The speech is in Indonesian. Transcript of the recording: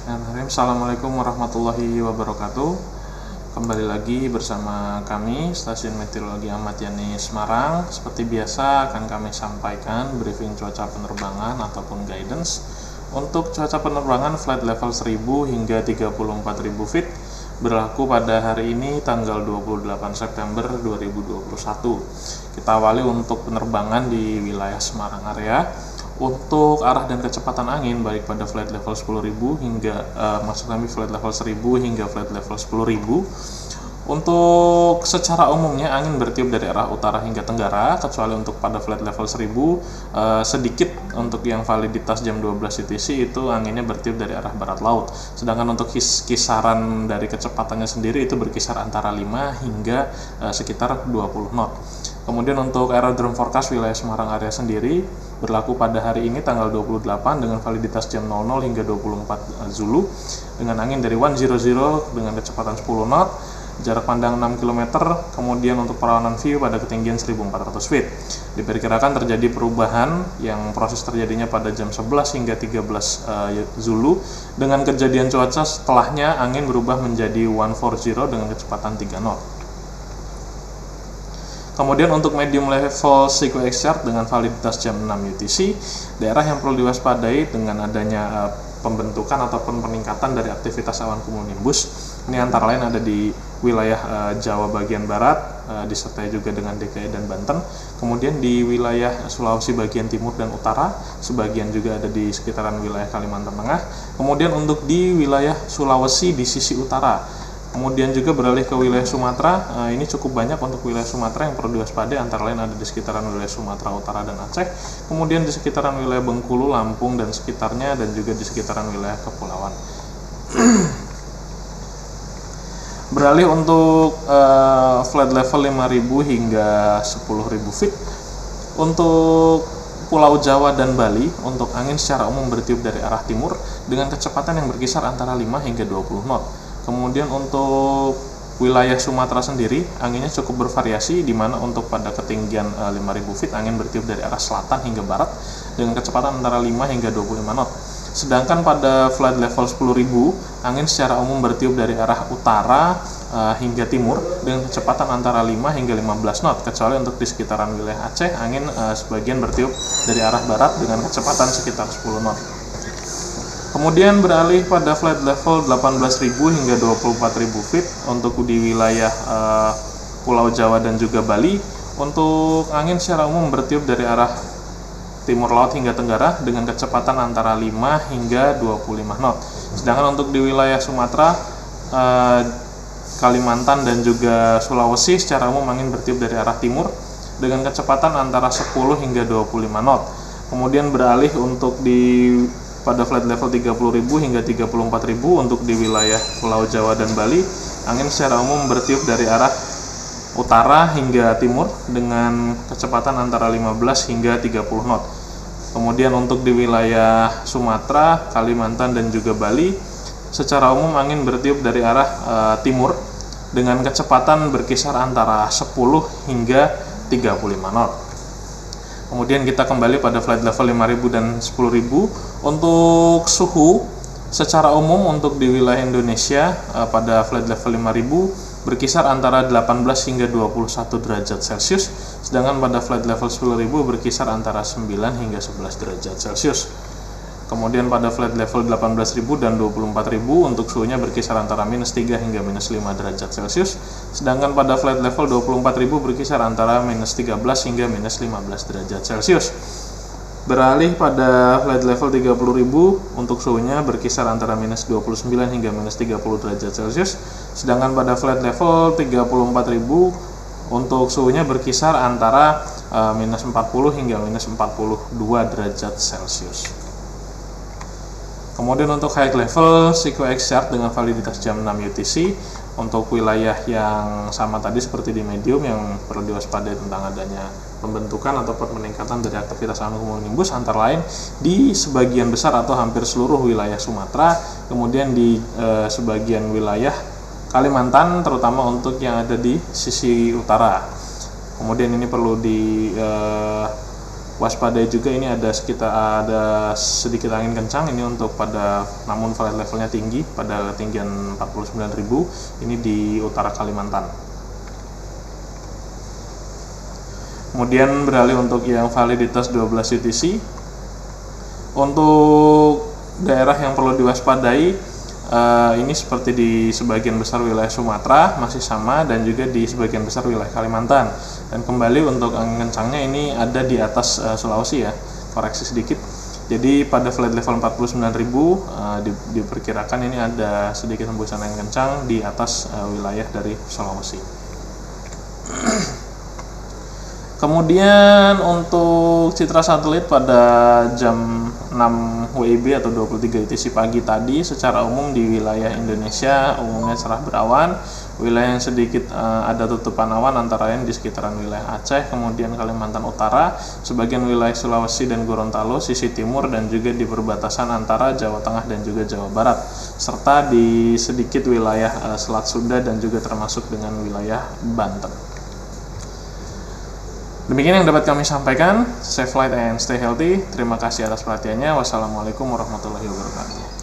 Assalamualaikum warahmatullahi wabarakatuh. Kembali lagi bersama kami Stasiun Meteorologi Ahmad Yani Semarang. Seperti biasa akan kami sampaikan briefing cuaca penerbangan ataupun guidance. Untuk cuaca penerbangan flight level 1000 hingga 34.000 feet berlaku pada hari ini tanggal 28 September 2021. Kita awali untuk penerbangan di wilayah Semarang area. Untuk arah dan kecepatan angin baik pada flight level 10.000 hingga flight level 1000 hingga flight level 10.000. Untuk secara umumnya angin bertiup dari arah utara hingga tenggara, kecuali untuk pada flight level 1000 sedikit untuk yang validitas jam 12 UTC itu anginnya bertiup dari arah barat laut. Sedangkan untuk kisaran dari kecepatannya sendiri itu berkisar antara 5 hingga sekitar 20 knot. Kemudian untuk aerodrome forecast wilayah Semarang area sendiri berlaku pada hari ini tanggal 28 dengan validitas jam 00 hingga 24 Zulu dengan angin dari 100 dengan kecepatan 10 knot, jarak pandang 6 km, kemudian untuk perawanan view pada ketinggian 1400 feet. Diperkirakan terjadi perubahan yang proses terjadinya pada jam 11 hingga 13 Zulu dengan kejadian cuaca setelahnya angin berubah menjadi 140 dengan kecepatan 3 knot. Kemudian untuk medium level SIQXR dengan validitas jam 6 UTC, daerah yang perlu diwaspadai dengan adanya pembentukan ataupun peningkatan dari aktivitas awan cumulonimbus. Ini antara lain ada di wilayah Jawa bagian barat, disertai juga dengan DKI dan Banten. Kemudian di wilayah Sulawesi bagian timur dan utara, sebagian juga ada di sekitaran wilayah Kalimantan Tengah. Kemudian untuk di wilayah Sulawesi di sisi utara. Kemudian juga beralih ke wilayah Sumatera, ini cukup banyak untuk wilayah Sumatera yang perlu diwaspadai, antara lain ada di sekitaran wilayah Sumatera Utara dan Aceh, kemudian di sekitaran wilayah Bengkulu, Lampung dan sekitarnya, dan juga di sekitaran wilayah kepulauan. Beralih untuk flight level 5000 hingga 10.000 feet. Untuk Pulau Jawa dan Bali, untuk angin secara umum bertiup dari arah timur dengan kecepatan yang berkisar antara 5 hingga 20 knot. Kemudian untuk wilayah Sumatera sendiri, anginnya cukup bervariasi, di mana untuk pada ketinggian 5000 feet angin bertiup dari arah selatan hingga barat dengan kecepatan antara 5 hingga 25 knot. Sedangkan pada flight level 10.000, angin secara umum bertiup dari arah utara hingga timur dengan kecepatan antara 5 hingga 15 knot, kecuali untuk di sekitaran wilayah Aceh, angin sebagian bertiup dari arah barat dengan kecepatan sekitar 10 knot. Kemudian beralih pada flight level 18.000 hingga 24.000 feet untuk di wilayah Pulau Jawa dan juga Bali. Untuk angin secara umum bertiup dari arah timur laut hingga tenggara dengan kecepatan antara 5 hingga 25 knot. Sedangkan untuk di wilayah Sumatera, Kalimantan dan juga Sulawesi secara umum angin bertiup dari arah timur dengan kecepatan antara 10 hingga 25 knot. Kemudian beralih untuk pada flight level 30.000 hingga 34.000 untuk di wilayah Pulau Jawa dan Bali, angin secara umum bertiup dari arah utara hingga timur dengan kecepatan antara 15 hingga 30 knot. Kemudian untuk di wilayah Sumatera, Kalimantan dan juga Bali, secara umum angin bertiup dari arah timur dengan kecepatan berkisar antara 10 hingga 35 knot. Kemudian kita kembali pada flight level 5000 dan 10.000. Untuk suhu secara umum untuk di wilayah Indonesia pada flight level 5000 berkisar antara 18 hingga 21 derajat Celcius, sedangkan pada flight level 10.000 berkisar antara 9 hingga 11 derajat Celcius. Kemudian pada flight level 18.000 dan 24.000 untuk suhunya berkisar antara -3 hingga -5 derajat Celcius. Sedangkan pada flight level 24.000 berkisar antara -13 hingga -15 derajat Celcius. Beralih pada flight level 30.000 untuk suhunya berkisar antara -29 hingga -30 derajat Celcius. Sedangkan pada flight level 34.000 untuk suhunya berkisar antara -40 hingga -42 derajat Celcius. Kemudian untuk high level SIQXR dengan validitas jam 6 UTC untuk wilayah yang sama tadi seperti di medium yang perlu diwaspadai tentang adanya pembentukan ataupun peningkatan dari aktivitas awan cumulonimbus, antara lain di sebagian besar atau hampir seluruh wilayah Sumatera, kemudian di sebagian wilayah Kalimantan, terutama untuk yang ada di sisi utara. Kemudian ini perlu waspadai juga ini ada sedikit angin kencang ini untuk namun flight levelnya tinggi pada ketinggian 49.000 ini di utara Kalimantan. Kemudian beralih untuk yang validitas 12 UTC. Untuk daerah yang perlu diwaspadai ini seperti di sebagian besar wilayah Sumatera masih sama, dan juga di sebagian besar wilayah Kalimantan. Dan kembali untuk angin kencangnya ini ada di atas Sulawesi ya, koreksi sedikit. Jadi pada flight level 49.000 diperkirakan ini ada sedikit hembusan angin kencang di atas wilayah dari Sulawesi. Kemudian untuk citra satelit pada jam 6 WIB atau 23 UTC pagi tadi, secara umum di wilayah Indonesia umumnya cerah berawan. Wilayah yang sedikit ada tutupan awan antara lain di sekitaran wilayah Aceh, kemudian Kalimantan Utara, sebagian wilayah Sulawesi dan Gorontalo, sisi timur, dan juga di perbatasan antara Jawa Tengah dan juga Jawa Barat, serta di sedikit wilayah Selat Sunda dan juga termasuk dengan wilayah Banten. Demikian yang dapat kami sampaikan. Safe flight and stay healthy. Terima kasih atas perhatiannya. Wassalamualaikum warahmatullahi wabarakatuh.